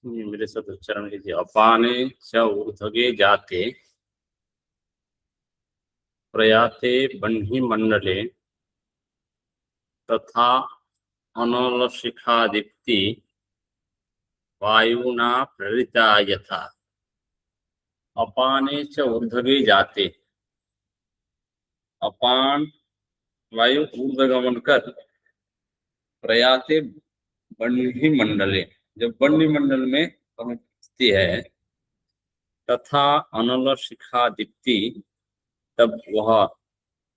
मेरे साथ उच्चारण कीजिए। अपाने च ऊर्ध्वे जाते प्रयाते बह्नि मंडले तथा अनलशिखादीप्ति वायुना प्रेरिता यथा। अपाने च ऊर्ध्वे जाते, अपान वायु ऊर्ध्वगमन कर प्रयाते बह्नि मंडले, जब बह्नि मंडल में पहुंचती है, तथा अनल शिखा दीप्ति, तब वह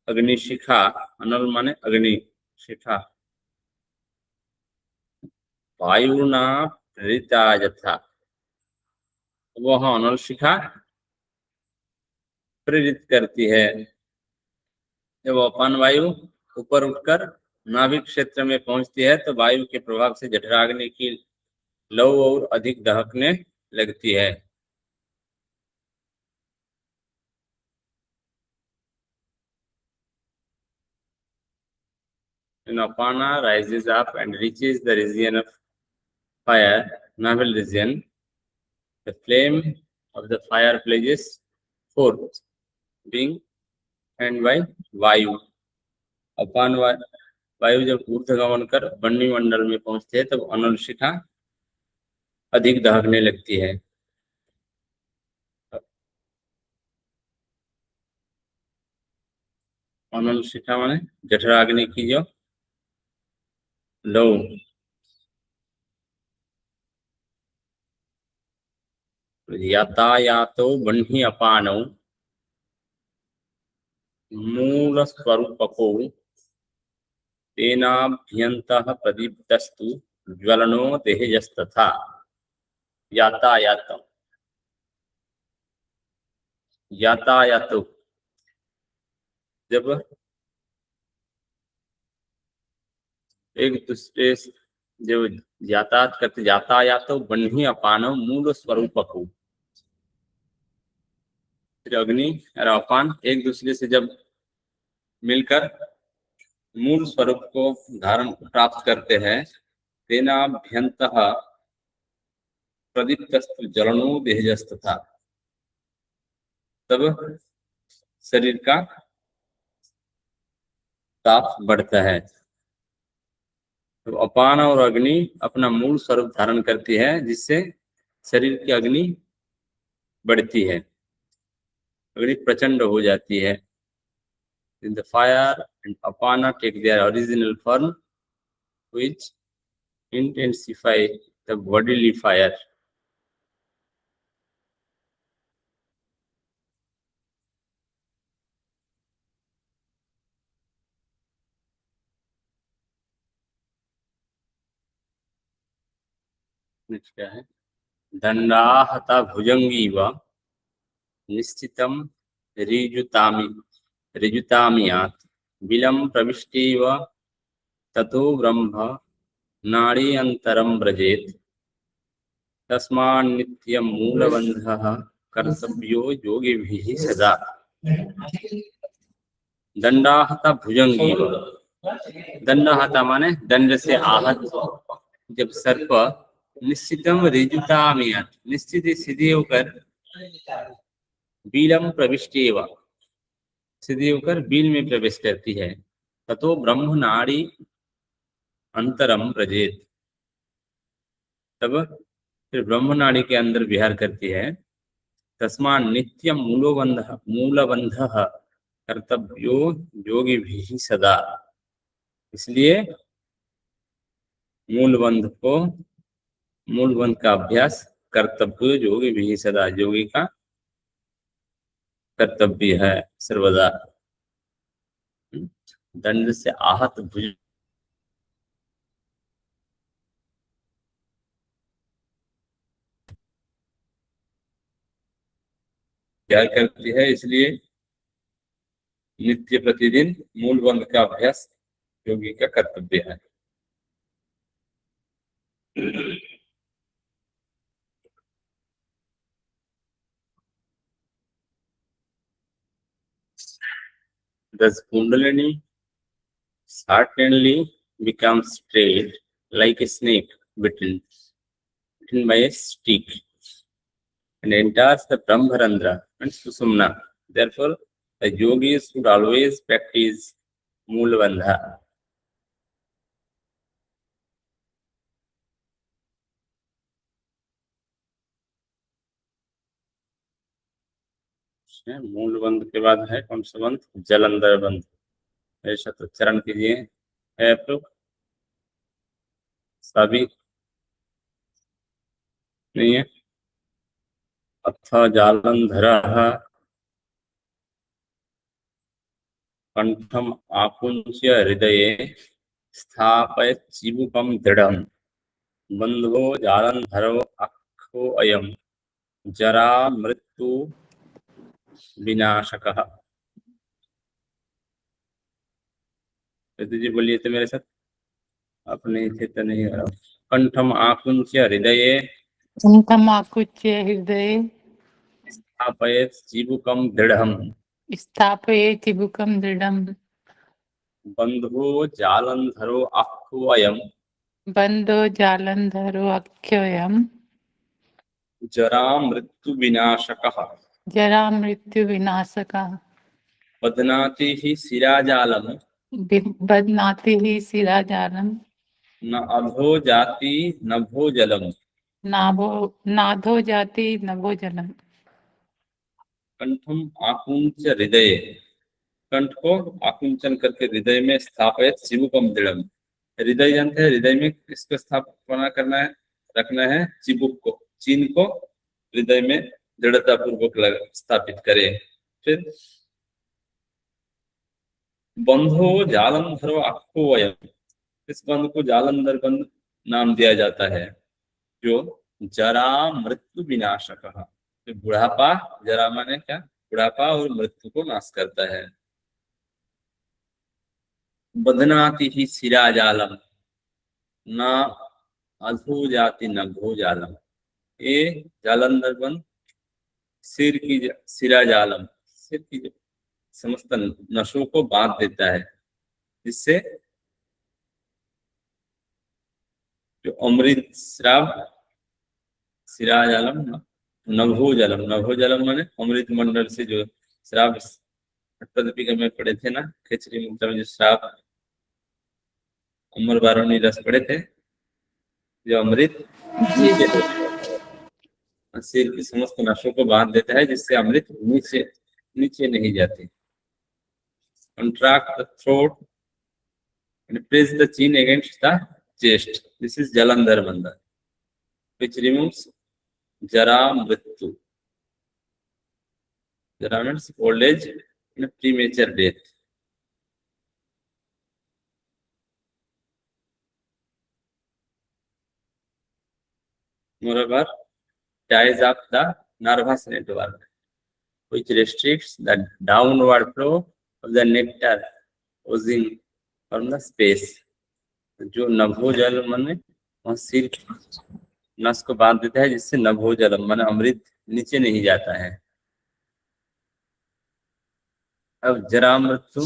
अग्निशिखा, अनल माने अग्नि, शिखा वायुना प्रेरिता यथा, वह अनल शिखा प्रेरित करती है। जब अपान वायु ऊपर उठकर नाभिक क्षेत्र में पहुंचती है तो वायु के प्रभाव से जठराग्नि की लौ और अधिक दहकने लगती है। When Apana rises up and reaches the region of fire, navel region, the flame of the fire flares forth, being fanned by वायु। अपान वायु जब ऊर्ध्वगमन कर बह्नि मंडल में पहुंचते है तब अनल शिखा अधिक दहकने लगती है। अनल शिखा माने जठराग्नि की जो लौ, यातायातो बह्नि अपानौ मूल स्वरूपको तेनाभ्यन्तः प्रदीप्तस्तु ज्वलनो देहजस्तथा। यातायात, यातायात जब एक दूसरे से जब यातायात करते, यातायात बह्नि अपानौ मूल स्वरूपको, अग्नि और अपान एक दूसरे से जब मिलकर मूल स्वरूप को धारण प्राप्त करते हैं, तेनाभ्यन्तः प्रदीप्तस्तु जलनो देहजस्तथा, तब शरीर का ताप बढ़ता है। तो अपान और अग्नि अपना मूल स्वरूप धारण करती है, जिससे शरीर की अग्नि बढ़ती है, अग्नि प्रचंड हो जाती है। In the fire and apana take their original form, which intensify the bodily fire. Next क्या है? दंडाहता भुजंगी व निश्चितम ऋजुतामियात् बिलं प्रविष्टेव ततो ब्रह्म नाड़ी अंतरम व्रजेत तस्मान्नित्यं मूलबन्धः कर्तव्यो योगिभिः सदा। दंडाहता भुजंगी व, दंडाहता माने दंड से आहत जब सर्प निश्चितम ऋजुतामियात्, निश्चित सीधे होकर बीलम प्रविष्टेव, सीधे होकर बील में प्रवेश करती है, ततो ब्रह्म नाड़ी अंतरम व्रजेत, तब फिर ब्रह्म नाड़ी के अंदर विहार करती है। तस्मान् नित्यम मूलबंध कर्तव्यो योगी भी सदा, इसलिए मूलबंध का अभ्यास कर्तव्य योगी भी सदा, योगी का कर्तव्य है सर्वदा। दंड से आहत भुज क्या करती है, इसलिए नित्य प्रतिदिन मूलबंध का अभ्यास योगी का कर्तव्य है। Thus Kundalini certainly becomes straight like a snake bitten, by a stick and enters the Brahmarandra and Susumna. Therefore, the yogis should always practice Moolabandha. मूलबंध के बाद है कौन सा बंध? जलंधर बंध। ऐसा तो चरण कीजिए। है आप लोग सभी? नहीं है। अथ जालंधरः कंठम आकुंच्य हृदये स्थापयत् चिबुकं दृढ़म् बंधो जालंधरो अक्षो अयम् जरा मृत्यु विनाशकः। जी बोलिए तो मेरे साथ। आप नहीं थे तो नहीं हो रहा। कंठम आकुंच्य हृदये कंठम आकुच्य हृदये स्थापयत् चिबुकं दृढ़म् स्थापयेत् चिबुकं दृढम् बंधो जालंधरो अक्षो अयम् बंधो जालंधरो अक्षोऽयम् जरा मृत्यु विनाशकः। जरा मृत्यु विनाशकः। बध्नाति ही शिराजालम बध्नाति ही शिराजालम् न अधो जाति न भोजलम नाधो जाति नभो जलम्। कंठम आकुंच हृदय, कंठ को आकुंचन करके हृदय में स्थापित चिबुकम दृढ़म। हृदय जानते हैं, हृदय में किसको स्थापना करना है, रखना है? चिबुक को, चिन्ह को हृदय में दृढ़ता पूर्वक स्थापित करे। फिर बंधो जालंधरो अक्षो अयम्, इस बंध को जालंधर बंध नाम दिया जाता है, जो जरा मृत्यु विनाशक। तो बुढ़ापा, जरा माने क्या? बुढ़ापा और मृत्यु को नाश करता है। बदनाति ही सिरा जालम न अधो जाति न भो जालम। ये जालंधर बंध सिर की सिरा जालम, सिर की समस्त नसों को बांध देता है, जिससे जो अमृत श्राव, सिराजालम नभोजलम, नभोजलम माने अमृत मंडल से जो श्राव अष्टपदी में पढ़े थे ना, खिचड़ी मंत्र में जो श्राव अमर बारोनी रस पढ़े थे, जो अमृत सिर की समस्त नसों को बांध देता है, जिससे अमृत नीचे नीचे नहीं जाती। Contract the throat and press the chin against the chest. This is Jalandhar Bandha, which removes Jara Mrityu. Jara means old age and premature death. Moreover, ties up the nervous network, which restricts the downward flow of the nectar oozing from the space. जो नभोजल माने वहाँ सिर नस को बांध देता है, जिससे नभोजल माने अमृत नीचे नहीं जाता है। अब जरा मृत्यु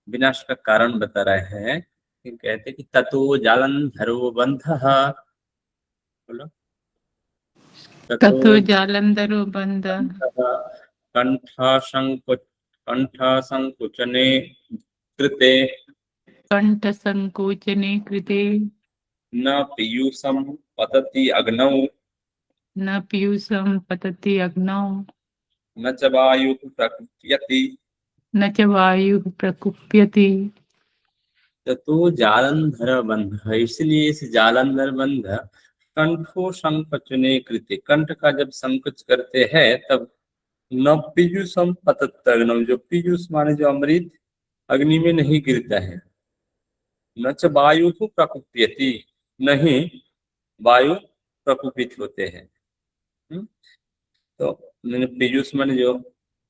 विनाश का कारण बता रहे हैं कि कहते कि ततो जालंधरो बंधः, बोलो ततो जालंधरो बंधः कंठ संकुचने कृते कंठ संकोचने कृते न पीयूषम पतति अग्नौ न पीयूषम पतति अग्नौ न च वायुः प्रकुप्यति न च वायुः प्रकुप्यति। ततो जालंधर बंध, इसलिए इस जालंधर बंध कंठो संकुचने कृते, कंठ का जब संकुच करते हैं तब न पीयूषम पतत अग्नौ, जो पीयूष माने जो अमृत अग्नि में नहीं गिरता है। न च वायु को प्रकुप्यति, नहीं वायु प्रकुपित होते हैं। तो मैंने पीयूष माने जो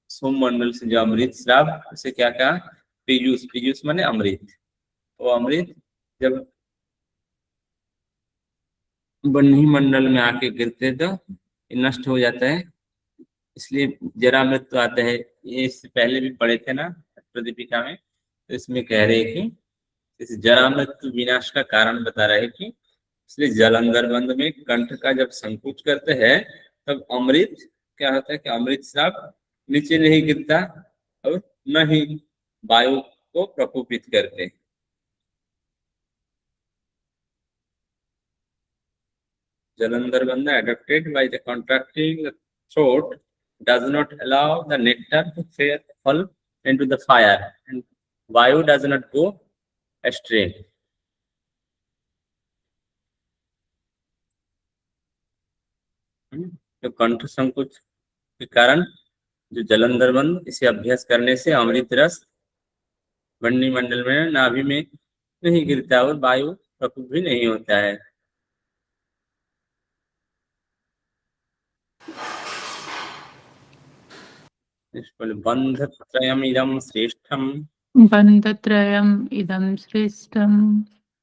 सोममंडल से जो अमृत श्राव, उसे क्या कहा? पीयूष। पीयूष माने अमृत। तो अमृत जब बन्ही मंडल में आके गिरते तो नष्ट हो जाता है, इसलिए जरा मृत्यु आता है। ये इससे पहले भी पढ़े थे ना प्रदीपिका में, तो इसमें कह रहे कि इस जरा मृत्यु विनाश का कारण बता रहे कि इसलिए जलंधर बंध में कंठ का जब संकुच करते हैं तब अमृत क्या होता है कि अमृत श्राप नीचे नहीं गिरता और न ही वायु को प्रकोपित करते। Jalandhar Bandha adapted by the contracting the throat does not allow the nectar to fall into the fire and Vayu does not go astray. तो कंठ संकुच के कारण जो जलंधर बंध इसे अभ्यास करने से अमृत रस वन्नी मंडल में नाभि में नहीं गिरता और वायु प्रकोप भी नहीं होता है। बंधत्रयम् इदं श्रेष्ठम् बन्धत्रयम् इदं श्रेष्ठम्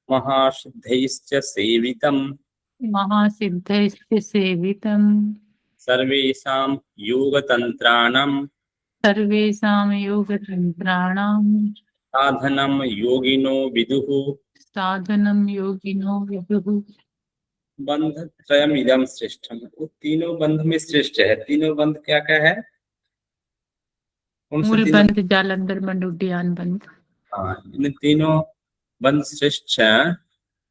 महासिद्धैश्च सेवितम् महासिद्धैश्च सेवितम् सर्वेषां योगतन्त्राणां सर्वेषां योगतन्त्राणां साधनं योगिनो विदुः। साधनं योगिनो विदुः। बंधत्रयम् इदं श्रेष्ठम्, वो तीनों बंध में श्रेष्ठ है। तीनों बंध क्या क्या है? मूल बंध, जालंधर बंध, उद्यान बंध। हाँ, इन तीनों बंध श्रेष्ठ है।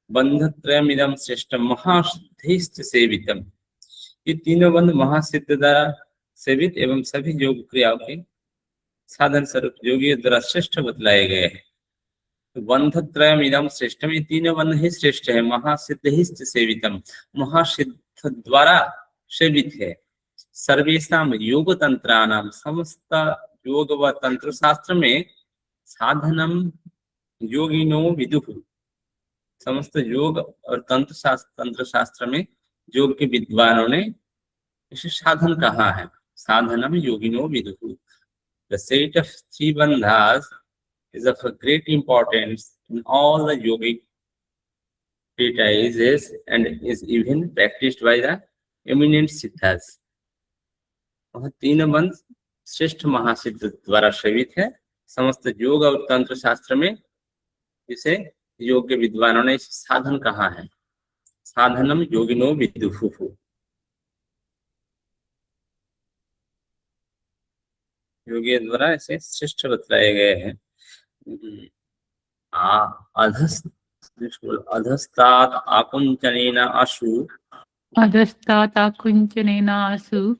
बंधत्रयम् इदं श्रेष्ठम् महासिद्धैश्च सेवितम्, ये तीनों बंध महासिद्ध द्वारा सेवित एवं सभी योग क्रियाओं के साधन स्वरूप योगी द्वारा श्रेष्ठ बतलाए गए हैं। तो बंधत्रयम् इदं श्रेष्ठम्, ये तीनों बंध ही श्रेष्ठ है। महासिद्धैश्च सेवितम्, महासिद्ध द्वारा सेवित है। सर्वेषां योग तंत्राणाम, समस्त योग व तंत्र शास्त्र में साधनम योगिनो विदुः, समस्त योग और तंत्र शास्त्र में योग के विद्वानों ने इसे साधन कहा है। साधनम योगिनो विदुः। The set of three bandhas is of great importance in all the yogic treatises and is even practiced by the eminent siddhas। वह तीन बंध श्रेष्ठ महासिद्ध द्वारा सेवित है। समस्त योग और तंत्र शास्त्र में इसे योग के विद्वानों ने साधन कहा है। साधनम योगिनो विदुः, योगी द्वारा इसे श्रेष्ठ बतलाए गए हैं। अधस्तात् आकुंचनेन आशु, अधस्तात् आकुंचनेन आशु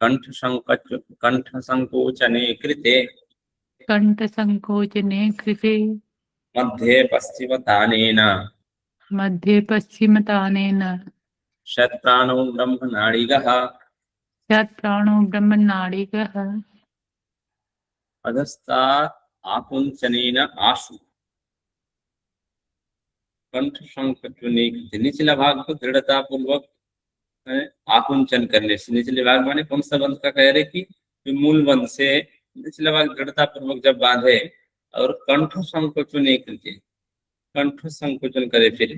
कंठ संकोचने कृते, कंठ संकोचने कृते मध्ये पश्चिमतानेन, मध्ये पश्चिमतानेन शतप्राणो ब्रह्मनाडिगः, शतप्राणो ब्रह्मनाडिगः। अधस्तात् आकुंचनेन आशु, कंठ संकोचने कृते, निचला भाग को दृढ़ता पूर्वक आकुंचन करने से, निचले भाग माने कौन सा बंध का कह रहे कि मूल बंध से निचला भाग दृढ़ता पूर्वक जब बांधे और कंठ संकोचन करके, कंठ संकोचन करे, फिर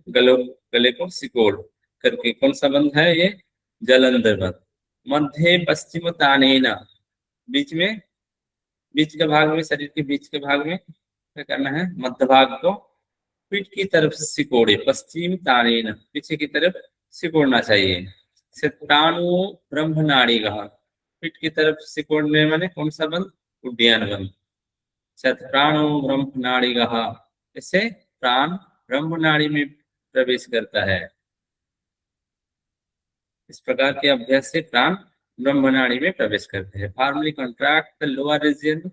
गले को सिकोड़ करके, कौन सा बंध है ये? जलंधर बंध। मध्य पश्चिम तानेना, बीच के भाग में, शरीर के बीच के भाग में क्या करना है? मध्य भाग को पीठ की तरफ सिकोड़े, पश्चिम तानेना, पीछे की तरफ सिकोड़ना चाहिए। शतप्राणो ब्रह्मनाडिगः, पीठ की तरफ सिकोड़ने माने कौन सा बंध? उड्डयन बंध। शतप्राणो ब्रह्मनाडिगः, इससे प्राण ब्रह्मनाड़ी में प्रवेश करता है। इस प्रकार के अभ्यास से प्राण ब्रह्मनाड़ी में प्रवेश करते हैं। Formally contract the lower region,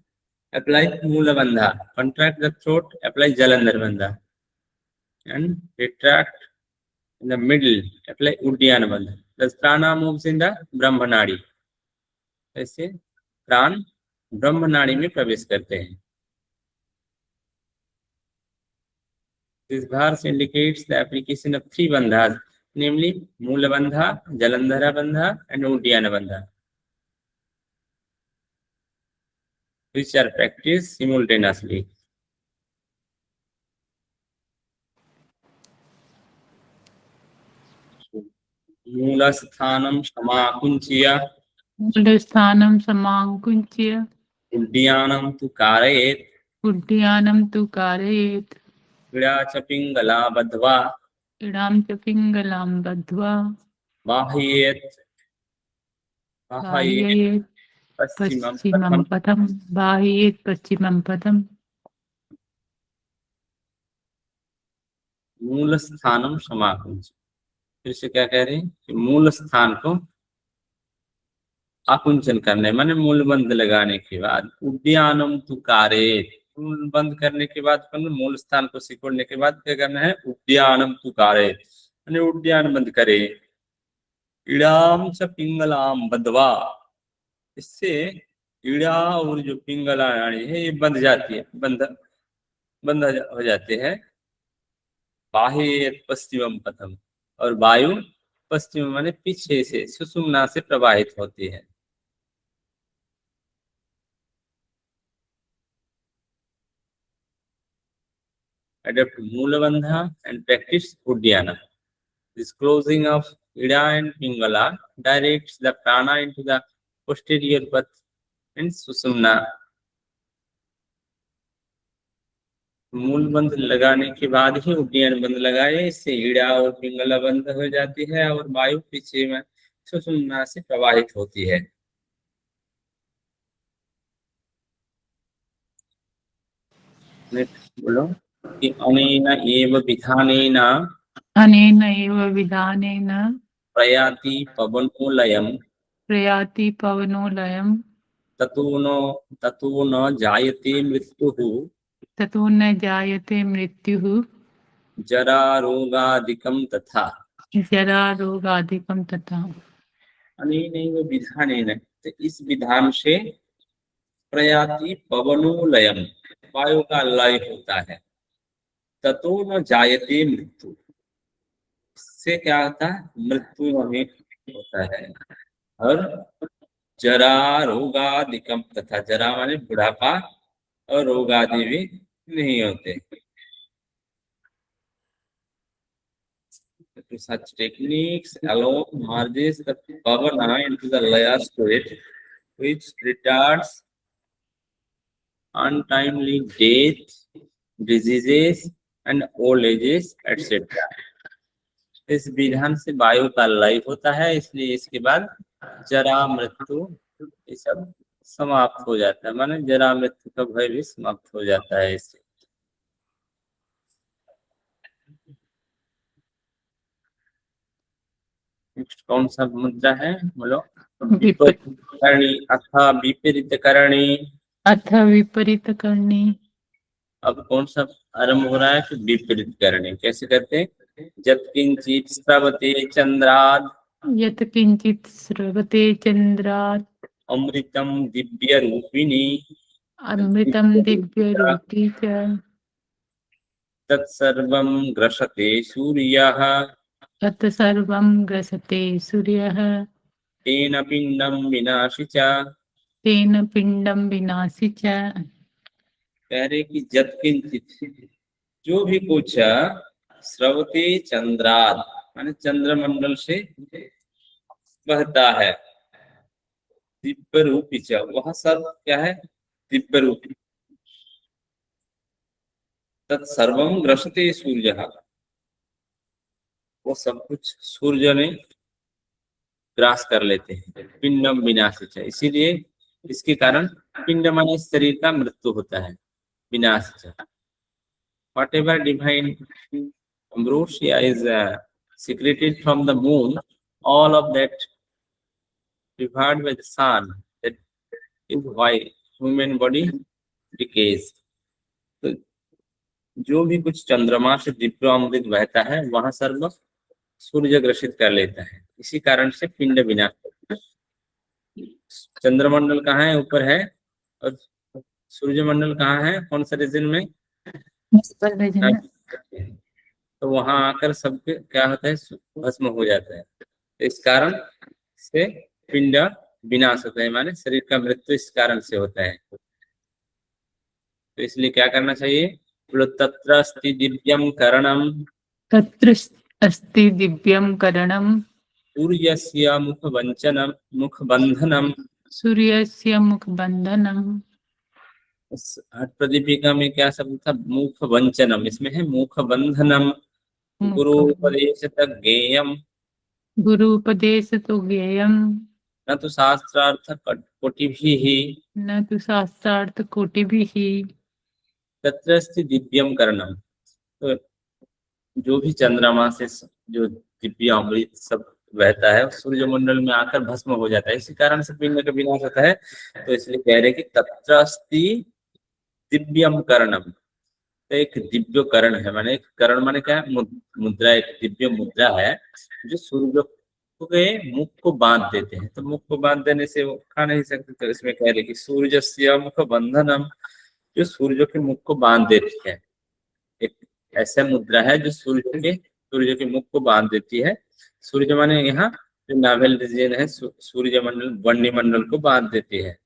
apply mulabandha, contract the throat, apply jalandhara bandha, and retract in the middle, apply उड्डयन बंध। The prana moves in the ब्रह्मनाड़ी, ऐसे प्राण ब्रह्मनाड़ी में प्रवेश करते हैं। This verse indicates the application of three bandhas, namely मूल बंधा, जालंधर बंधा and उड्डयन बंधा, which are practiced simultaneously. मूलस्थानं समाकुंच्य, मूलस्थानं समाकुंच्य उड्डयनं तु कारयेत्, उड्डयनं तु कारयेत्। क्रीडा च पिंगला बद्ध्वा, इडाम च पिंगलाम बद्ध्वा बाह्येत बाह्येत बाह्ययेत् पश्चिमं पश्चिमं पथम पथम बाह्ययेत् पश्चिमं पथम मूल स्थानम समाकुंज। फिर से क्या कह रहे हैं कि मूल स्थान को आकुंचन करने माने मूल बंद लगाने के बाद उद्यानम तुकारेत। मूल बंद करने के बाद मूल स्थान को सिकोड़ने के बाद क्या करना है, उद्यानम तुकारेत माने उद्यान बंद करे। इड़ाम च पिंगलाम बदवा, इससे इड़ा और जो पिंगला यानी है ये बंध जाती है, बंद हो जाते हैं। बाह्य पश्चिमम पथम, और वायु पश्चिम माने पीछे से सुषुम्ना से प्रवाहित होती है। Adapt Mulabandha and practice Uddiyana. This closing of Ida and Pingala directs the prana into the posterior path and Susumna. मूल बंद लगाने के बाद ही उड्डयन बंद लगाए, इससे ईड़ा और पिंगला बंद हो जाती है और वायु पीछे में सुषुम्ना से प्रवाहित होती है। बोलो कि अनेन एव विधानेन अनेन एव विधानेन प्रयाति पवनोलयम् प्रयाति पवनोलयम् ततो न जायते मृत्युः ततो न जायते मृत्युः जरा रोगादिकम तथा। जरा रोगादिकं तथा। अनेनैव विधानेन, तो इस विधान से प्रयाति पवनोलयम, वायु का लय होता है। ततो न जायते मृत्यु, इससे क्या होता है, मृत्यु नहीं होता है। और जरा रोगादिकम तथा, जरा माने बुढ़ापा और रोगादि भी नहीं होते। To such techniques alone merges the pavana into the laya state, which retards untimely death, diseases and old ages etc. इस विधान से वायु का लय होता है, इसलिए इसके बाद जरा मृत्यु ये सब समाप्त हो जाता है, माने जरा मृत्यु का भय भी समाप्त हो जाता है इससे। नेक्स्ट कौन सा मुद्रा है, बोलो। विपरीत करणी अथा विपरीत करणी। अथ विपरीत करणी। अब कौन सा आरंभ हो रहा है, तो विपरीत करणी। कैसे करते हैं, जत किंचित स्रवते चंद्राद यत् किंचित स्रवते चंद्रात् अमृतम दिव्य रूपिणी अमृतं दिव्य रूपी च तत्सर्वं ग्रसते सूर्यः तत्सर्वं ग्रसते सूर्यः तेन पिंडम विनाशि च। तेन पिंडम विनाशि च। कह रहे कि जत किंचित, जो भी कुछ स्रवते चंद्राद माने चंद्रमंडल से बहता है, दिव्य रूपी च, वह सब क्या है, दिव्य रूपी। तत्सर्वं ग्रसते सूर्यः, वो सब कुछ सूर्य ने ग्रास कर लेते हैं। पिंडम विनाशी च, इसीलिए इसके कारण पिंड माने शरीर का मृत्यु होता है, विनाश च। Whatever divine ambrosia is secreted from the moon, all of that devoured by the sun, that is why human body decays. तो जो भी कुछ चंद्रमा से दिव्य अमृत बहता है, वहां सर्व सूर्य ग्रसित कर लेता है, इसी कारण से पिंड विनाश। चंद्रमंडल कहाँ है, ऊपर है, और सूर्यमंडल कहाँ है, कौन सा रीजन में, तो वहां आकर सबके क्या होता है, भस्म हो जाता है। तो इस कारण से पिंड विनाश होता है, माने शरीर का मृत्यु इस कारण से होता है। तो इसलिए क्या करना चाहिए, तत्र अस्ति दिव्यम करणम तत्र अस्ति दिव्यं करणं सूर्यस्य मुखबंधनम। सूर्यस्य मुखबंधनम्। हट प्रदीपिका में क्या शब्द था, मुख वंचनम, इसमें है मुख बंधनम। गुरुपदेश तक ज्ञेयम गुरु उपदेश तो ज्ञेयम न तो शास्त्रार्थ कोटिभिः न तो शास्त्रार्थ कोटि भी ही। तत्रस्ति दिव्यम करणम। तो जो भी चंद्रमा से जो दिव्य अमृत सब बहता है सूर्यमंडल में आकर भस्म हो जाता है, इसी कारण से पिंड का विनाश होता है। तो इसलिए कह रहे कि तत्रस्ति दिव्यम करणम। तो एक दिव्य करण है, माने एक करण माने क्या है, मुद्रा, एक दिव्य मुद्रा है जो सूर्य के मुख को बांध देते हैं। तो मुख को बांध देने से वो खा नहीं सकते, तो इसमें कह रहे कि सूर्यस्य मुख बंधनम, जो सूर्य के मुख को बांध देती है। एक ऐसा मुद्रा है जो सूर्य के मुख को बांध देती है। सूर्य माने यहाँ जो नाभेल रीजन है, सूर्य मंडल वन्य मंडल को बांध देती है।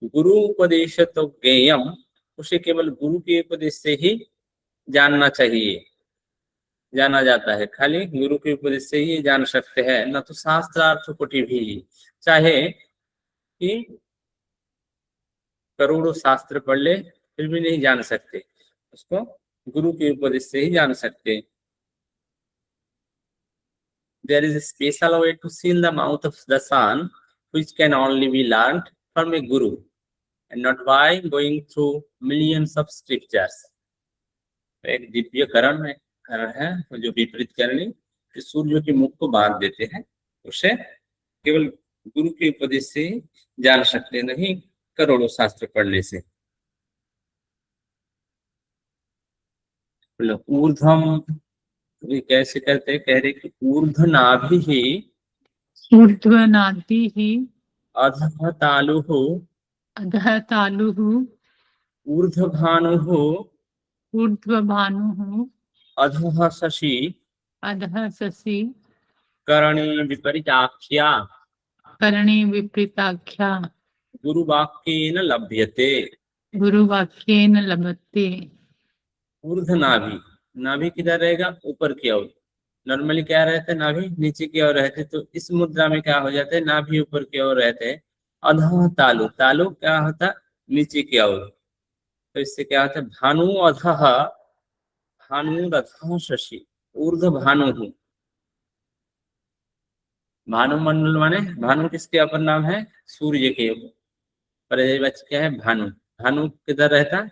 गुरु उपदेश तो ज्ञेयम, उसे केवल गुरु के उपदेश से ही जानना चाहिए, जाना जाता है। खाली गुरु के उपदेश से ही जान सकते हैं, न तो शास्त्रार्थ कोटि भी, चाहे कि करोड़ों शास्त्र पढ़ ले फिर भी नहीं जान सकते, उसको गुरु के उपदेश से ही जान सकते। There is a special way to seal the mouth of the sun, which can only be learned from a guru, and not by going through millions of scriptures. एक दिव्य करण है जो विपरीत करनी, सूर्य के मुख को बांध देते हैं, उसे केवल गुरु के उपदेश से जान सकते, नहीं करोड़ों शास्त्र पढ़ने से। ऊर्ध्वम कैसे करते हैं, कह रहे कि ऊर्ध्वनाभि ही ऊर्ध्वनादि ही अधः तालुः अधः तालुः ऊर्ध्वभानुः ऊर्ध्वभानुः अधः शशि अधः शशि करणी विपरीताख्या करणे विपरीताख्या गुरुवाक्येन लभ्यते। गुरुवाक्येन लभते। ऊर्ध्वनाभि, नाभि किधर रहेगा, ऊपर की ओर। नॉर्मली क्या रहता है, नाभि नीचे की ओर रहते, तो इस मुद्रा में क्या हो जाता है, नाभि ऊपर की ओर रहते हैं। अधः तालु, तालु क्या होता है, नीचे की ओर। तो इससे क्या होता है, भानु अधः भानुरधः शशि ऊर्ध्व भानु। भानुमंडल माने भानु किसके अपर नाम है, सूर्य के पर्यायवाची क्या है, भानु। भानु किधर रहता है,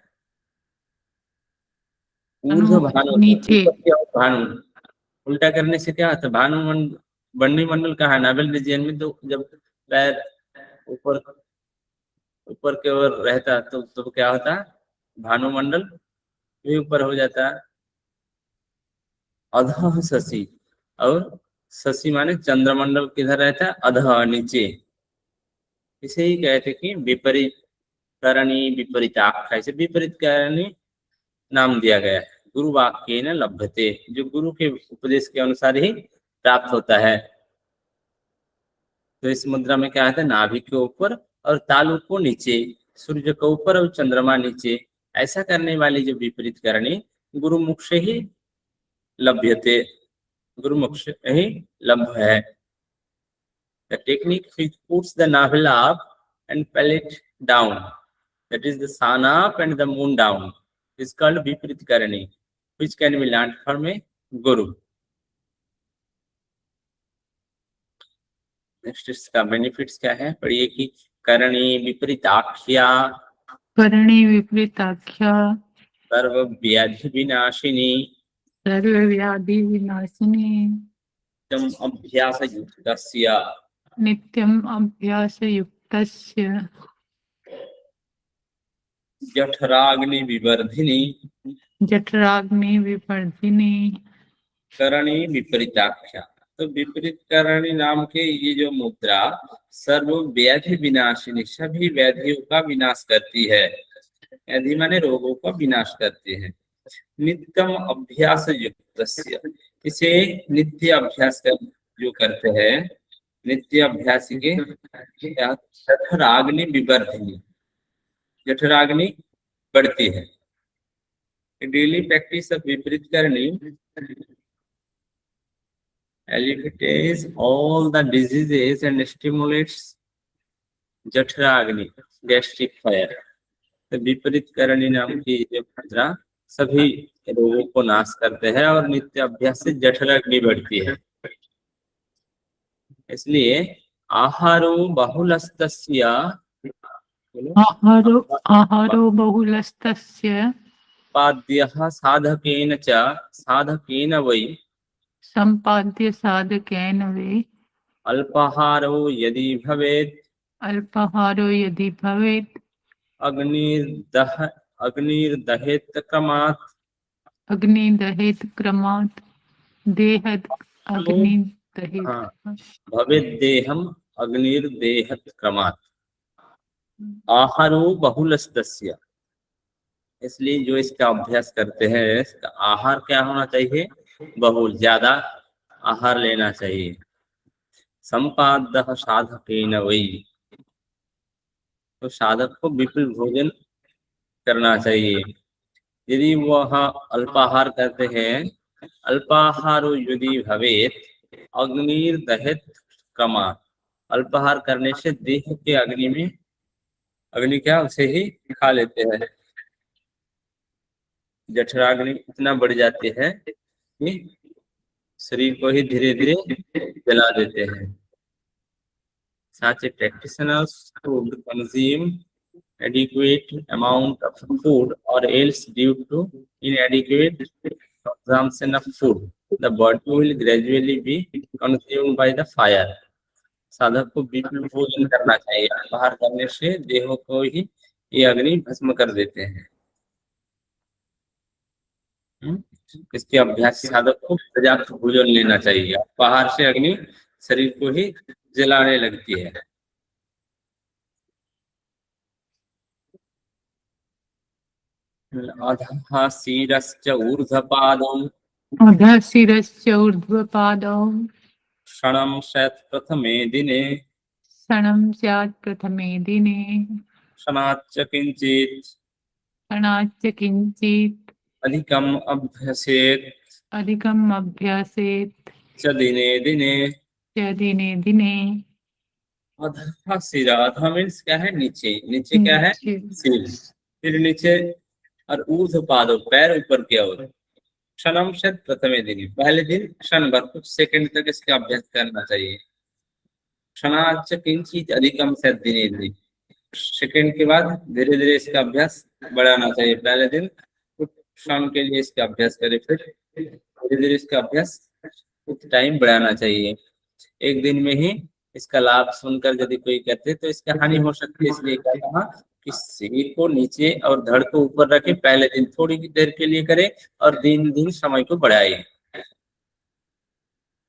ऊर्ध्व भानु, नीचे। ऊपर की ओर भानु। उल्टा करने से क्या होता है, बन्नी मंडल कहाँ है, नाभि रीजन में। तो जब पैर ऊपर ऊपर की ओर रहता तो क्या होता है, भानुमंडल भी ऊपर हो जाता है। अधः शशि, और शशि माने चंद्रमंडल किधर रहता है, अधः नीचे। इसे ही कहते कि विपरीत करणी विपरीताख्या, इसे विपरीत करणी नाम दिया गया है। गुरु वाक्य न लभ्यते, जो गुरु के उपदेश के अनुसार ही प्राप्त होता है। तो इस मुद्रा में क्या है, नाभि के ऊपर और तालु को नीचे, सूर्य के ऊपर और चंद्रमा नीचे। ऐसा करने वाली जो विपरीत करणी गुरुमुख से ही लभ्यते, गुरुमुख से ही लभ्य है। The technique which puts the navel up and palate down, that is the sun up and the moon down, is called viparit karani, which can be learned from a guru. Next इसका benefits क्या है, पढ़िए कि करणी विपरीताख्या करणे विपरीताख्या सर्व व्याधि विनाशिनी सर्व व्याधि विनाशिनी तम अभ्यास युक्तस्य नित्यम अभ्यास युक्तस्य जठराग्नि विवर्धिनी जठराग्नि विवर्धिनी करणी विपरीताख्या। तो विपरीत करणी नाम के ये जो मुद्रा सर्व व्याधि विनाशिनी, सभी व्याधियों का विनाश करती है। व्याधि माने रोगों का विनाश करती है। नित्यम अभ्यास युक्तस्य, इसे नित्य अभ्यास कर जो करते हैं, नित्य अभ्यास के जठराग्नि विवर्धिनी, जठराग्नि बढ़ती है। डेली प्रैक्टिस ऑफ विपरीत करनी alleviates all the diseases and stimulates जठराग्नि, गैस्ट्रिक फायर। तो विपरीत करणी नाम की जो मुद्रा सभी रोगों को नाश करते हैं और नित्य अभ्यास से जठर अग्नि बढ़ती है। इसलिए आहारो बहुलस्तस्य आहारो आहारो बहुलस्तस्य पाद्यः साधकेन वै संपाद्य साधकेन वे अल्पाहारो यदि भवेत् अल्पाहारो यदि भवेत् अग्निर्दह अग्निर्दहेत क्रमात् अग्नि दहेत क्रमात् देहद अग्नि दहेत हाँ भवेद्देहम अग्निर्देहत क्रमात् आहारो बहुलस्तस्य। इसलिए जो इसका अभ्यास करते हैं इसका आहार क्या होना चाहिए, बहुल ज्यादा आहार लेना चाहिए। संपादः साधकेन वै, तो साधक को विपुल भोजन करना चाहिए। यदि वह अल्पाहार करते हैं, अल्पाहारो यदि भवेत अग्निर्दहेत क्रमात्, अल्पाहार करने से देह के अग्नि में अग्नि क्या उसे ही खा लेते हैं। जठराग्नि इतना बढ़ जाती है कि शरीर को ही धीरे धीरे जला देते हैं। Such a practitioners should consume adequate amount of food or else due to inadequate consumption of food, the body will gradually be consumed by the fire. साधक को विपुल भोजन करना चाहिए। बाहर करने से देह को ही ये अग्नि भस्म कर देते हैं। इसके अभ्यास साधक को पर्याप्त भोजन लेना चाहिए। बाहर से अग्नि शरीर को ही जलाने लगती है। अधः शिरश्च ऊर्ध्वपादौ अधः शिरस्य ऊर्ध्वपादौ क्षणं स्यात् प्रथमे दिने क्षणं स्यात् प्रथमे दिने क्षणाच्च किञ्चित् क्षणाच्च किञ्चित् अधिकम् अभ्यसेत् अधिकम् अभ्यासेत् च दिने दिने। च दिने दिने। अधः शिरा, अधः मीन्स क्या है, नीचे। नीचे क्या है, सिर। फिर नीचे और ऊर्ध्वपादौ, पैर ऊपर की ओर। क्षणम से प्रथमे दिन, पहले दिन क्षण भर कुछ सेकंड तक इसका अभ्यास करना चाहिए। क्षणाच्च किंचित अधिकम से दिने दिन, सेकंड के बाद धीरे धीरे इसका अभ्यास बढ़ाना चाहिए। पहले दिन कुछ क्षण के लिए इसका अभ्यास करें, फिर धीरे धीरे इसका अभ्यास कुछ टाइम बढ़ाना चाहिए। एक दिन में ही इसका लाभ सुनकर यदि कोई करते तो इसका हानि हो सकती है। इसलिए क्या कहा कि सिर को नीचे और धड़ को ऊपर रखे, पहले दिन थोड़ी देर के लिए करे और दिन दिन समय को बढ़ाए।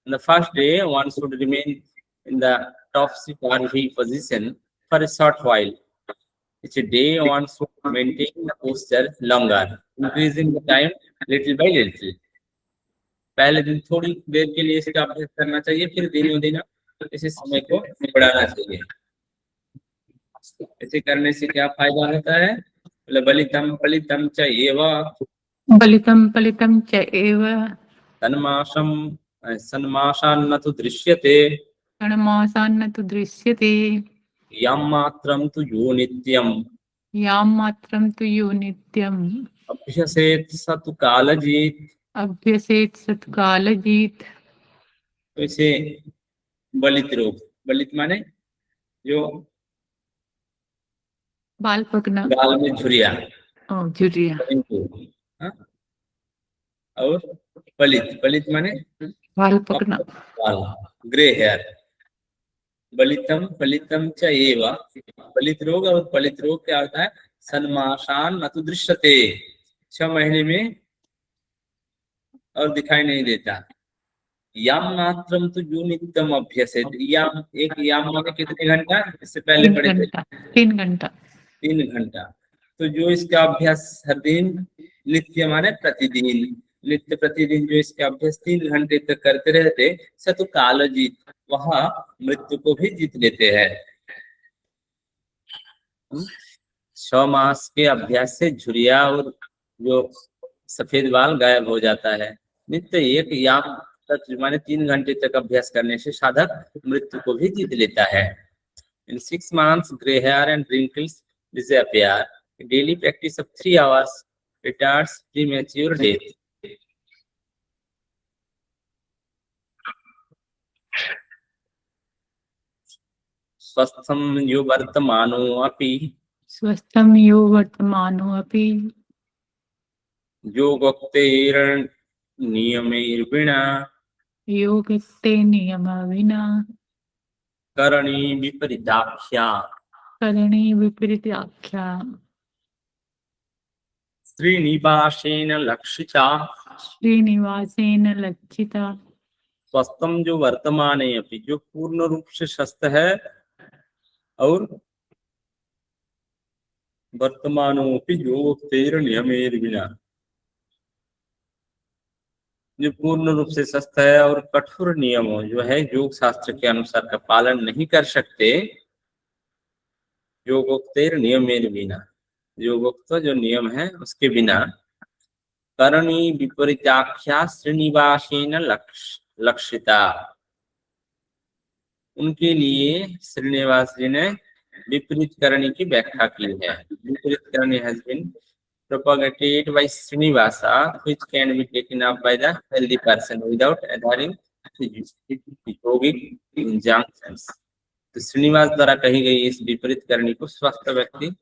The first day one should remain in the topsy-turvy position for a short while. Each day one should maintain the posture longer, increasing the time little by little. पहले दिन थोड़ी देर के लिए इसका अभ्यास करना चाहिए, फिर दिनों दिन इसी समय को बढ़ाना चाहिए। ऐसे करने से क्या फायदा होता है, बोले बलितम फलितम च एव बलितम फलितम च एव सन्मासान्न तु दृश्यते क्षणमासान्न तु दृश्यते यं मात्रं तु यो नित्यम् यां मात्रं तु यो नित्यम् अभ्यसेत् स तु कालजीत्। अभ्यसेत् स तु कालजीत्। तो इसे बलित रोग, बलित माने जो बाल पकना, गाल में झुरिया, झुर्रिया। और पलित, पलित माने बाल पकना, बाल, ग्रे हेयर। बलितम फलितम च एव, बलित रोग और पलित रोग क्या होता है, सन्मासान न तु दृश्यते, 6 महीने में और दिखाई नहीं देता। याम मात्रम तो जो नित्यम अभ्यसेत, याम, एक याम माने कितने घंटा, इससे पहले पढ़े थे 3 घंटा। 3 घंटा। तो जो इसका अभ्यास हर दिन, नित्य माने प्रतिदिन, नित्य प्रतिदिन जो इसका अभ्यास 3 घंटे तक करते रहते, सतु काल जीत, वहां मृत्यु को भी जीत लेते हैं। 6 मास के अभ्यास से झुरिया और जो सफेद बाल गायब हो जाता है। नित्य एक याम तक माने 3 घंटे तक अभ्यास करने से साधक मृत्यु को भी जीत लेता है। In 6 months, gray hair and wrinkles disappear. A daily practice of 3 hours retards premature death. स्वस्थम यो वर्तमानो अपि स्वस्थं यो वर्तमानो अपि योगोक्तैर्नियमैर्विना योगस्ते नियम विना करणी विपरीताख्या करणे विपरीत आख्या श्रीनिवासेन लक्षिता। श्रीनिवासेन लक्षिता। स्वस्थम जो वर्तमान है अपनी, जो पूर्ण रूप से स्वस्थ है, और वर्तमानोपि योगोक्तैर्नियमैर्विना, जो पूर्ण रूप से स्वस्थ है और कठोर नियमों जो है योग शास्त्र के अनुसार का पालन नहीं कर सकते, योगोक्तैर्नियमैर्विना, योगोक्त जो नियम है उसके बिना, करणी विपरीताख्या श्रीनिवासेन लक्षिता, उनके लिए श्रीनिवास जी ने विपरीत करणी की व्याख्या की है। Viparita karani has been propagated by Srinivasa, which can be taken up by the healthy person without adhering to yogic injunctions। तो श्रीनिवास द्वारा कही गई इस विपरीत करणी को स्वस्थ व्यक्ति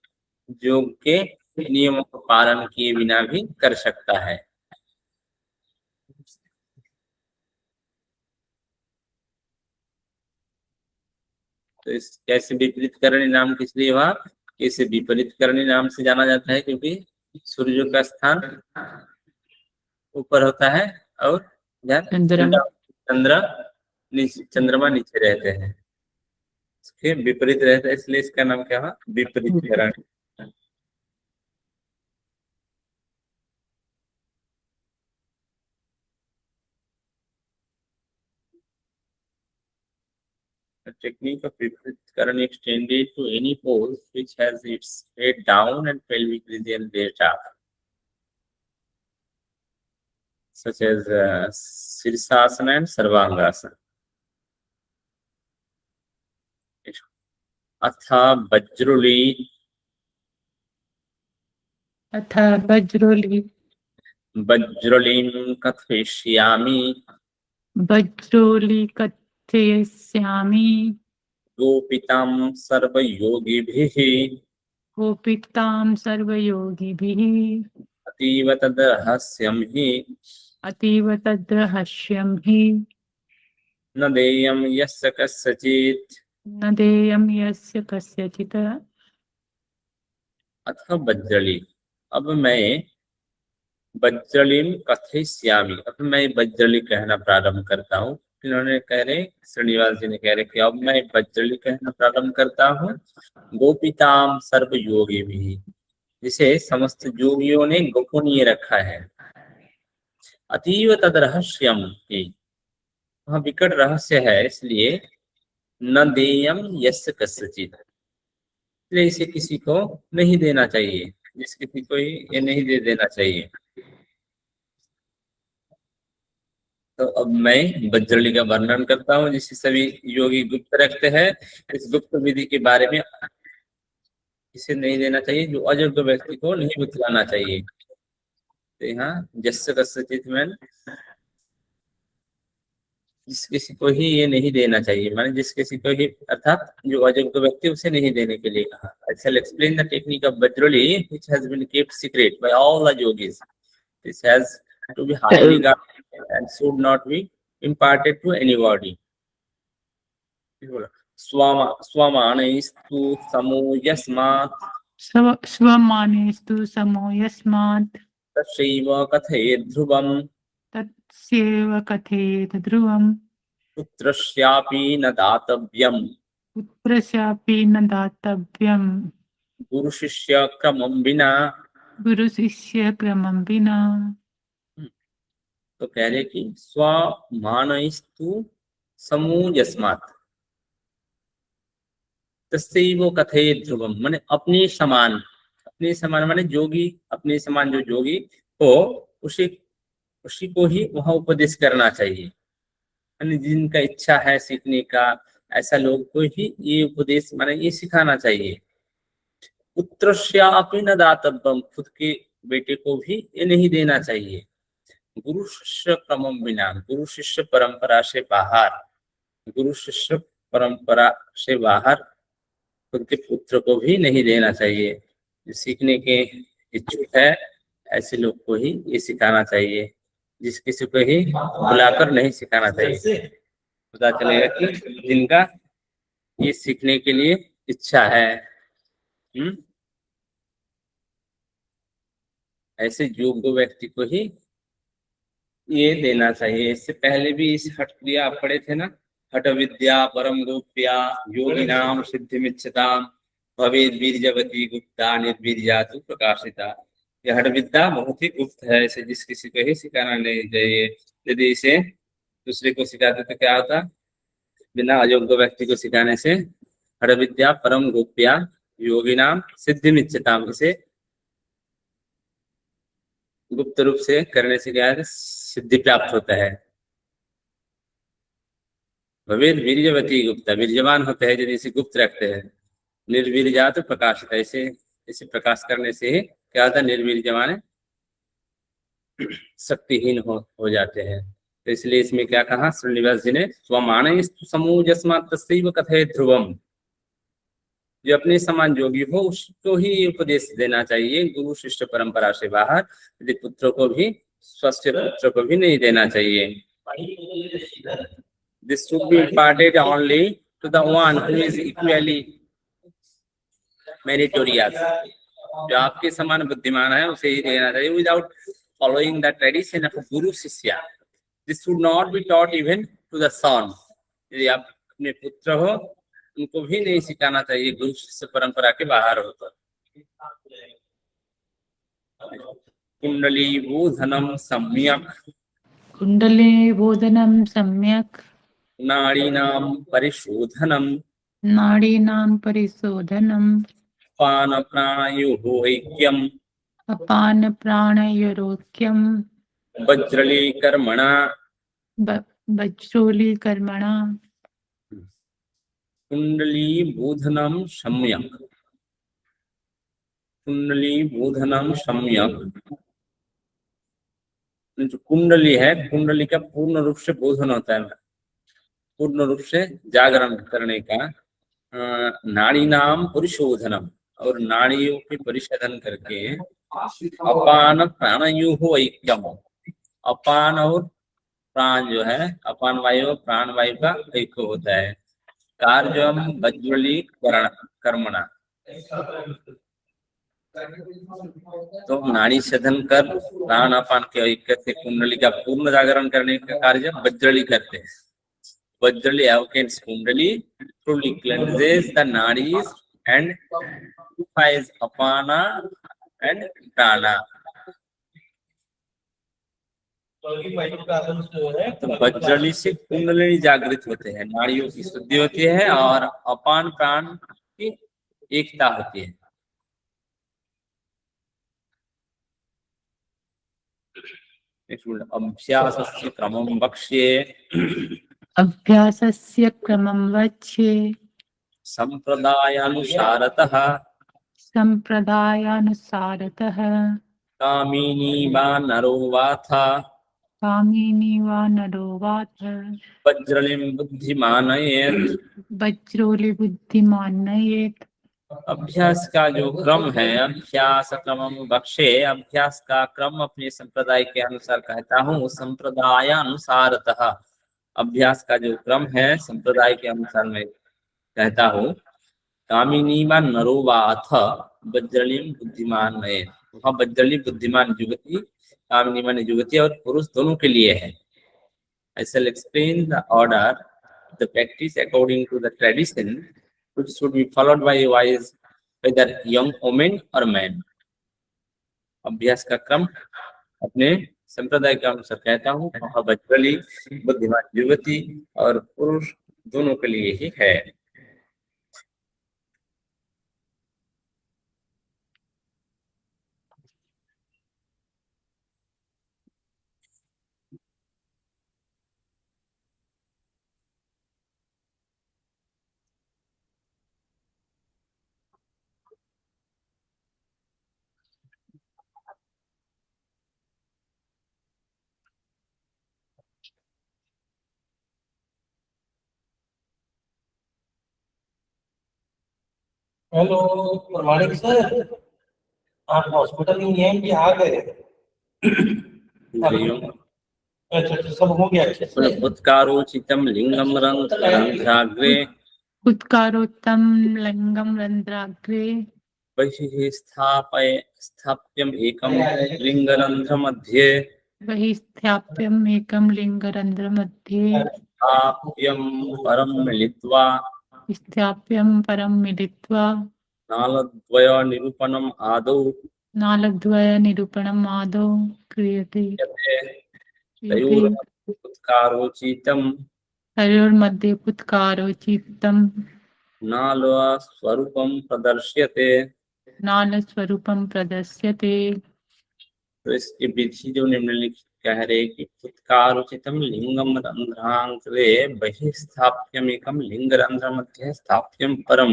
योग के नियमों का पालन किए बिना भी कर सकता है। तो इस कैसे विपरीत करणी नाम किस लिए हुआ, इसे विपरीत करणी नाम से जाना जाता है क्योंकि सूर्य का स्थान ऊपर होता है और चंद्रमा नीचे रहते हैं, इसके विपरीत रहता है, इसलिए इसका नाम क्या हुआ, विपरीत करणी। The technique of viparit karani extended to any pose which has its head down and pelvic region raised up, such as Sirsasana and Sarvangasana। अथा वज्रुली वज्रुलीं कथयिष्यामि वज्रोली कथयिष्यामि गोपितां सर्वयोगिभिः गोपितां सर्वयोगिभिः अतीव तद्रहस्यं हि अतीव तद्रहस्यं हि न देयं यस्य कस्यचित्। न देयं यस्य कस्यचित्। अथ वज्रली, अब मैं वज्रलीम कथयिष्यामि, अब मैं वज्रली कहना प्रारंभ करता हूँ। इन्होंने कह रहे, श्रीनिवास जी ने कह रहे कि अब मैं वज्रली कहना प्रारंभ करता हूँ। गोपिताम सर्व योगी भी, जिसे समस्त योगियों ने गोपनीय रखा है। अतीव तद रहस्यम की, वह विकट रहस्य है, इसलिए न देयम यस्य कस्यचित्, इसलिए इसे किसी को नहीं देना चाहिए, जिस किसी को ये नहीं दे देना चाहिए। तो अब मैं वज्रली का वर्णन करता हूँ, जिसे सभी योगी गुप्त रखते हैं। इस गुप्त विधि के बारे में इसे नहीं देना चाहिए, जो अयोग्य व्यक्ति को नहीं बतलाना चाहिए। तो यहाँ जस्य कस्यचित् में जिस किसी को ही ये नहीं देना चाहिए, माने जिस किसी को ही, अर्थात जो अयोग्य व्यक्ति उसे नहीं देने के लिए कहा। I shall explain the technique of Vajrali, which has been kept secret by all the yogis. This has to be highly guarded and should not be imparted to anybody. स्वमानैस्तु समो यस्मात् स्वमानेस्तु समो यस्मात् तस्यैव कथयेत् ध्रुवम् तस्यैव कथयेत् ध्रुवम् पुत्रस्यापि न दातव्यम् पुत्रस्यापि न दातव्यम् गुरुशिष्य क्रमं विना। गुरुशिष्य क्रमं विना। तो कह रहे कि स्वमानैस्तु समो यस्मात् तस्यैव कथयेत् ध्रुवम्, माने अपने समान, अपने समान माने जोगी, अपने समान जो जोगी हो उसी को ही वह उपदेश करना चाहिए। यानी जिनका इच्छा है सीखने का, ऐसा लोग को ही ये उपदेश माने ये सिखाना चाहिए। पुत्रस्यापि न दातव्यम्, खुद के बेटे को भी ये नहीं देना चाहिए। गुरु शिष्य क्रमम विना, गुरु शिष्य परंपरा से बाहर, गुरु शिष्य परंपरा से बाहर खुद के पुत्र को भी नहीं देना चाहिए। जो सीखने के इच्छुक है ऐसे लोग को ही ये सिखाना चाहिए, जिस किसी को ही बुलाकर नहीं सिखाना चाहिए। पता चलेगा कि जिनका ये सीखने के लिए इच्छा है। ऐसे योग्य व्यक्ति को ही ये देना चाहिए। इससे पहले भी इस हठ क्रिया आप पढ़े थे ना, हठ विद्या परम गोप्या योगिनाम सिद्धिमिच्छताम भवेद वीर्यवती गुप्ता निर्वीर्यातु प्रकाशिता। यह हठ विद्या बहुत ही गुप्त है, इसे जिस किसी को ही सिखाना नहीं चाहिए। यदि इसे दूसरे को सिखाते तो क्या होता, बिना अयोग्य व्यक्ति को सिखाने से हठ विद्या परम गोप्या योगिनाम सिद्धिमिच्छताम, इसे गुप्त रूप से करने से क्या है, सिद्धि प्राप्त होता है। भवेद वीर्यवती गुप्ता, वीर्यवान होते हैं यदि इसे गुप्त रखते हैं। निर्वीर्यात प्रकाशित, ऐसे इसे प्रकाश करने से ही क्या होता है, निर्वीर्यमान शक्तिहीन हो जाते हैं। तो इसलिए इसमें क्या कहा श्रीनिवास जी ने, स्वमान समूजस्मात् तस्यैव कथय ध्रुवम, जो अपने समान योगी हो उसको ही उपदेश देना चाहिए, गुरु शिष्य परंपरा से बाहर यदि पुत्रों को भी, स्वस्थ पुत्र को भी नहीं देना चाहिए। This should be imparted only to the one who is equally meritorious. जो आपके समान बुद्धिमान है उसे ही देना चाहिए, without following the tradition of guru शिष्य। This should not be taught even to the son। यदि आप अपने पुत्र हो उनको भी नहीं सिखाना चाहिए गुरु शिष्य परंपरा के बाहर हो तो। कुंडली बोधनम सम्यक, कुंडले बोधनं सम्यक्, नाड़ीनां परिशोधनम, नाडीनां परिशोधनम्, पान प्राणयोः ऐक्यम, अपानप्राणयोरोक्यं, वज्रलीकर्मणा, वज्रोलीकर्मणा, कुंडली बोधनम सम्यक, कुंडली बोधनम सम्यक। जो कुंडली है, कुंडली का पूर्ण रूप से बोधन होता है, पूर्ण रूप से जागरण करने का। नाड़ी नाम परिशोधनम, और नाड़ियों के परिशोधन करके अपान प्राणयुः ऐक्यम, अपान और प्राण जो है, अपान वायु और प्राण वायु का ऐक्य होता है। कार्यम वज्रली कर्मणा, तो नाड़ी सधन कर प्राण अपान के ऐक्य से कुंडली का पूर्ण जागरण करने का कार्य वज्रली करते हैं। वज्रली awakens कुंडली, truly cleanses the nadis and purifies apana and prana। तो वज्रली से कुंडली जागृत होते हैं, नाड़ियों की शुद्धि होती है और अपान प्राण की एकता होती है। अभ्यासस्य क्रमं वक्ष्ये, अभ्यासस्य क्रमं वच्ये, संप्रदायानुसारतः, सम्प्रदायानुसारतः, कामिनी वा नरो वाथ, कामिनी वा नरो वाथ, वज्रलिं बुद्धिमानयेत्। वज्रोलिबुद्धिमान्नयेत्। अभ्यास का जो क्रम है, अभ्यास क्रमम बख्शे, अभ्यास का क्रम अपने संप्रदाय के अनुसार कहता हूँ, संप्रदायानुसारतः, अभ्यास का जो क्रम है संप्रदाय के अनुसार मैं कहता हूँ। कामिनी व नरो वा अथ वज्रलिम बुद्धिमान नये, वहाँ वज्रली बुद्धिमान युवती, कामिनी माने युवती और पुरुष दोनों के लिए है। I shall explain the order, the practice according to the tradition, which should be followed by a wise, whether young woman or man। अभ्यास का क्रम अपने संप्रदाय के अनुसार कहता हूँ, वहाँ वज्रली बुद्धिमान युवती और पुरुष दोनों के लिए ही है। हेलो प्रमाणिक सर, आप हॉस्पिटल में ही हैं कि आ गए? अच्छा अच्छा, सब हो गया अच्छे से। उत्कारोचितम लिंगम रंध्राग्रे उत्कारोत्तम लिंगम रंध्राग्रे बहिः स्थाप्यम एकम लिंगरंध्र मध्ये वही स्थाप्यम एकम लिंगरंध्र मध्ये स्थाप्यम परम मिलित्वा स्थाप्यम परम मिलित्वा नालद्वय निरूपणम आदौ नालद्वय निरूपणम् आदौ क्रियते क्रियते उत्कारोचितम तयोर्मध्ये उत्कारोचितं नाल स्वरूपम प्रदर्श्यते। नालस्वरूपं प्रदर्श्यते। तो इसकी विधि जो निम्नलिखित कह रहे कि उत्कारोचितम लिंगम रंध्रांतरे बहिः स्थाप्यम एकम लिंगरंध्र मध्ये स्थाप्यम परम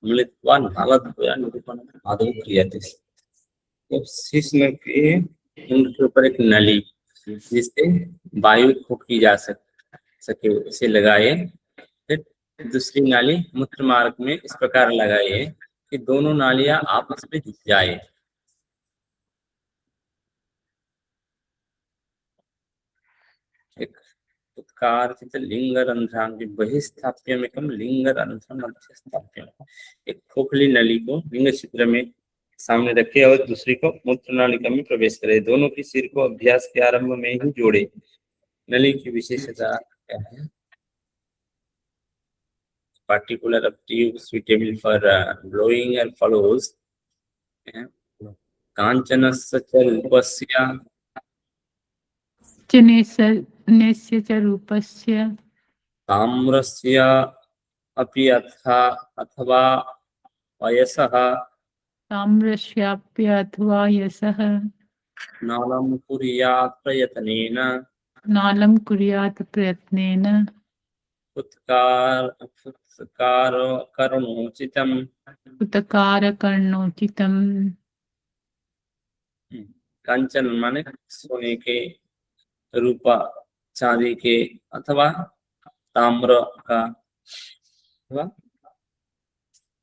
मिलित्वा नालद्वय निरूपणम आदौ क्रियते। तो शीश में के उनके ऊपर एक नली जिससे वायु फूकी जा सके उसे लगाए। फिर दूसरी नाली मूत्र मार्ग में इस प्रकार लगाइए कि दोनों नालियां आपस में जुड़ जाए। एक उत्कारचित लिंगरंध्रांग बहिस्थाप्यमेकम लिंगरंध्रम मध्ये स्थाप्यम। एक खोखली नली को लिंग छिद्र में सामने रखे और दूसरी को मूत्र नालिका में प्रवेश करे। दोनों की सिर को अभ्यास के आरंभ में ही जोड़े। नली की विशेषता क्या है? Particular of tube suitable for blowing and follows कांचनस्य च रूपस्य नेस्य च रूपस्य ताम्रस्य अपि अथवा वयसः ताम्रस्याप्य अथवा यशः नालं कुर्यात् प्रयत्नेन नालं कुर्यात् प्रयत्नेन उत्कारकरणोचितम्। उत्कारकरणोचितम्। कांचन माने सोने के, रूपा चांदी के, अथवा ताम्र का, अथवा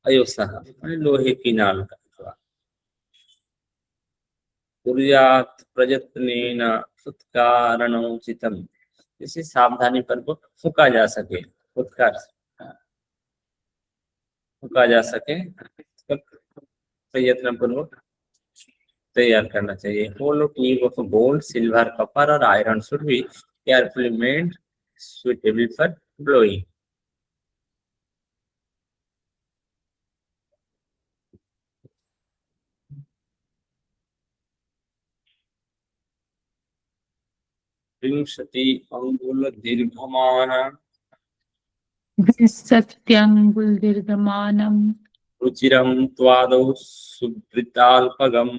अयोसः माने लोहे की नाल का, अथवा कुर्यात् प्रयत्नेन उत्कारणोचितम्। इसे सावधानी पूर्वक फूका जा सके, उत्कार फूका जा सके, प्रयत्न पूर्वक तैयार करना चाहिए। Hollow tube of gold, silver, copper और iron should be carefully made suitable for blowing. विंशति अंगुल दीर्घमान विंशत्यङ्गुलदीर्घमानं रुचिरं त्वादौ सुवृताल्पगम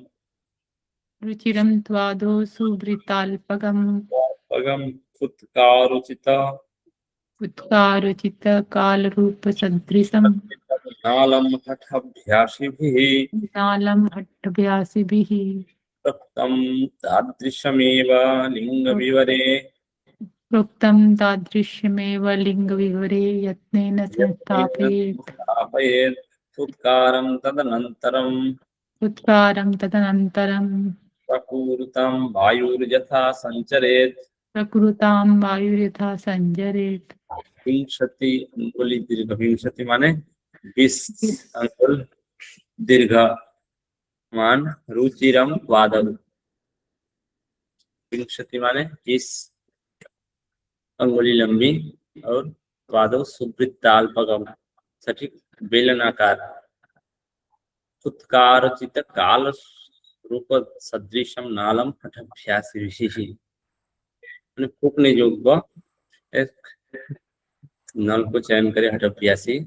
रुचिरं त्वादौ सुवृताल्पगम् पगम उत्कारुचित उत्कारुचितकालरूपसदृशम् नालम हठभ्यासिभिः नालं हट्टभ्यासिभिः तप्तं तादृशमेव लिंगविवरे प्रोक्तं तादृशमेव लिङ्गविवरे यत्नेन संस्थापयेत्। स्थापयेत् उत्कारं तदनन्तरम् उत्कारं तदनन्तरं प्रपूरितं वायुर्यथा सञ्चरेत्। प्रकृतां वायुर्यथा सञ्चरेत्। विंशति अंगुली दीर्घ, विंशति माने 20 अंगुल दीर्घ मान रुचिरम वादव। विंशति माने 20 अंगुली लंबी और वादव सुवृत्ताल्पगम सटीक बेलनाकार। उत्कारचित काल रूप सदृशम नालम हठभ्यासी विशेषी फूकने योग्य एक नल को चयन करे हठभ्यासी।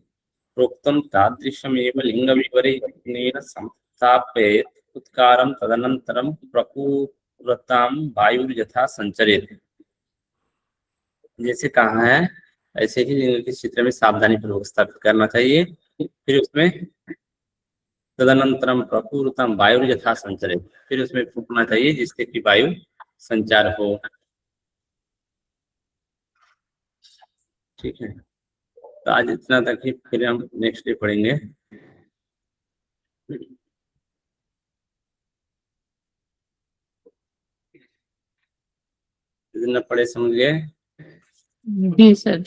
प्रोक्तम तादृशमेव लिंगविवरे यत्नेन संस्थापयेत् उत्कारं तदनन्तरं प्रपूरतां वायुर्यथा संचरेत्। जैसे कहा है ऐसे ही लिंग के चित्र में सावधानी पूर्वक स्थापित करना चाहिए। फिर उसमें तदनंतरम प्रपूरतां वायुर्यथा संचरेत्, फिर उसमें फूकना चाहिए जिससे कि वायु संचार हो। ठीक है, तो आज इतना तक ही, फिर हम नेक्स्ट डे पढ़ेंगे। इतना पढ़े समझ गए? जी सर।